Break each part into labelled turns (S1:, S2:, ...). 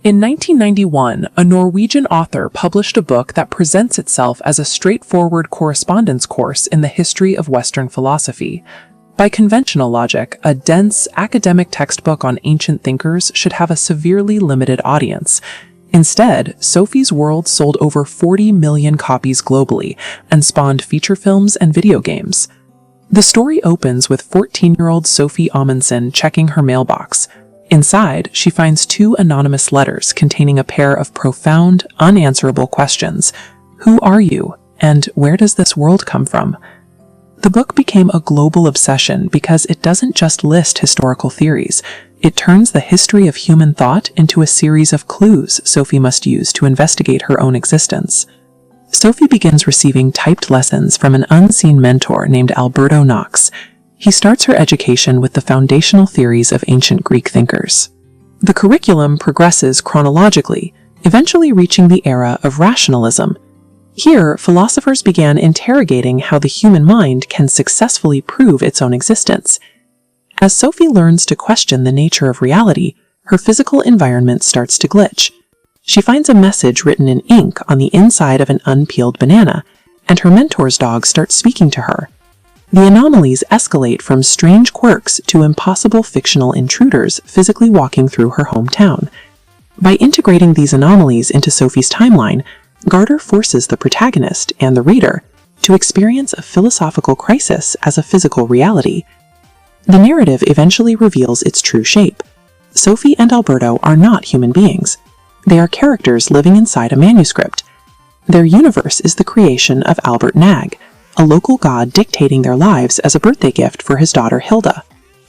S1: In 1991, a Norwegian author published a book that presents itself as a straightforward correspondence course in the history of Western philosophy. By conventional logic, a dense, academic textbook on ancient thinkers should have a severely limited audience. Instead, Sophie's World sold over 40 million copies globally and spawned feature films and video games. The story opens with 14-year-old Sophie Amundsen checking her mailbox. Inside, she finds two anonymous letters containing a pair of profound, unanswerable questions. Who are you? And where does this world come from? The book became a global obsession because it doesn't just list historical theories. It turns the history of human thought into a series of clues Sophie must use to investigate her own existence. Sophie begins receiving typed lessons from an unseen mentor named Alberto Knox. He starts her education with the foundational theories of ancient Greek thinkers. The curriculum progresses chronologically, eventually reaching the era of rationalism. Here, philosophers began interrogating how the human mind can successfully prove its own existence. As Sophie learns to question the nature of reality, her physical environment starts to glitch. She finds a message written in ink on the inside of an unpeeled banana, and her mentor's dog starts speaking to her. The anomalies escalate from strange quirks to impossible fictional intruders physically walking through her hometown. By integrating these anomalies into Sophie's timeline, Gaarder forces the protagonist and the reader to experience a philosophical crisis as a physical reality. The narrative eventually reveals its true shape. Sophie and Alberto are not human beings. They are characters living inside a manuscript. Their universe is the creation of Albert Nag, a local god dictating their lives as a birthday gift for his daughter Hilda.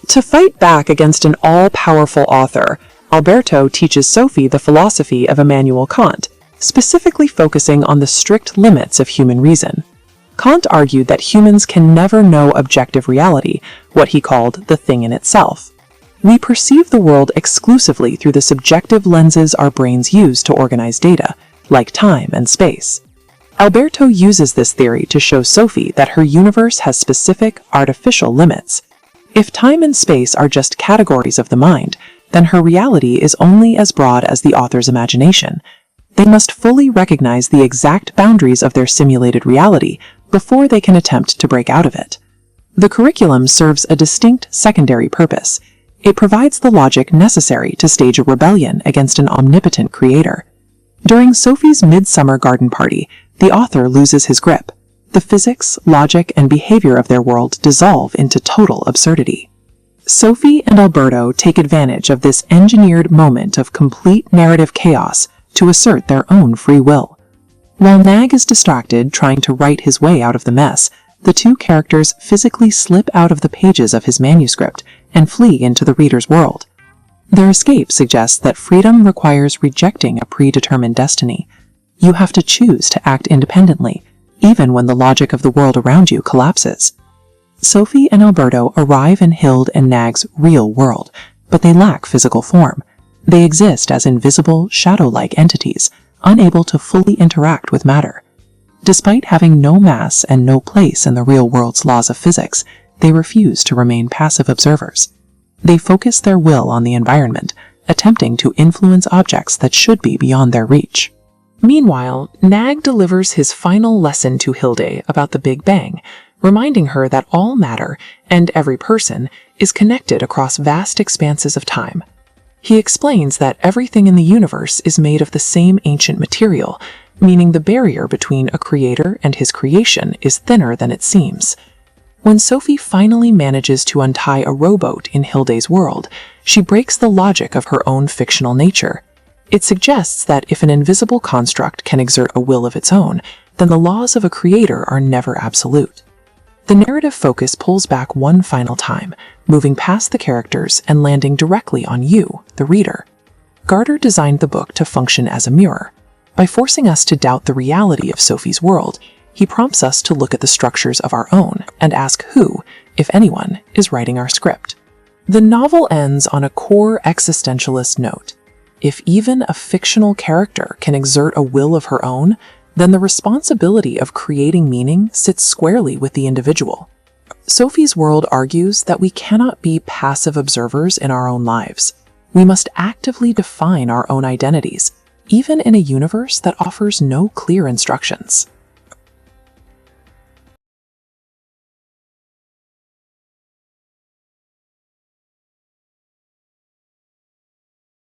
S1: To fight back against an all-powerful author, Alberto teaches Sophie the philosophy of Immanuel Kant, specifically focusing on the strict limits of human reason. Kant argued that humans can never know objective reality, what he called the thing in itself. We perceive the world exclusively through the subjective lenses our brains use to organize data, like time and space. Alberto uses this theory to show Sophie that her universe has specific, artificial limits. If time and space are just categories of the mind, then her reality is only as broad as the author's imagination. They must fully recognize the exact boundaries of their simulated reality before they can attempt to break out of it. The curriculum serves a distinct secondary purpose. It provides the logic necessary to stage a rebellion against an omnipotent creator. During Sophie's midsummer garden party, the author loses his grip. The physics, logic, and behavior of their world dissolve into total absurdity. Sophie and Alberto take advantage of this engineered moment of complete narrative chaos to assert their own free will. While Nag is distracted trying to write his way out of the mess, the two characters physically slip out of the pages of his manuscript and flee into the reader's world. Their escape suggests that freedom requires rejecting a predetermined destiny. You have to choose to act independently, even when the logic of the world around you collapses. Sophie and Alberto arrive in Hild and Nag's real world, but they lack physical form. They exist as invisible, shadow-like entities, unable to fully interact with matter. Despite having no mass and no place in the real world's laws of physics, they refuse to remain passive observers. They focus their will on the environment, attempting to influence objects that should be beyond their reach. Meanwhile, Nag delivers his final lesson to Hilde about the Big Bang, reminding her that all matter, and every person, is connected across vast expanses of time. He explains that everything in the universe is made of the same ancient material, meaning the barrier between a creator and his creation is thinner than it seems. When Sophie finally manages to untie a rowboat in Hilde's world, she breaks the logic of her own fictional nature. It suggests that if an invisible construct can exert a will of its own, then the laws of a creator are never absolute. The narrative focus pulls back one final time, moving past the characters and landing directly on you, the reader. Gaarder designed the book to function as a mirror. By forcing us to doubt the reality of Sophie's world, he prompts us to look at the structures of our own and ask who, if anyone, is writing our script. The novel ends on a core existentialist note. If even a fictional character can exert a will of her own, then the responsibility of creating meaning sits squarely with the individual. Sophie's world argues that we cannot be passive observers in our own lives. We must actively define our own identities, even in a universe that offers no clear instructions.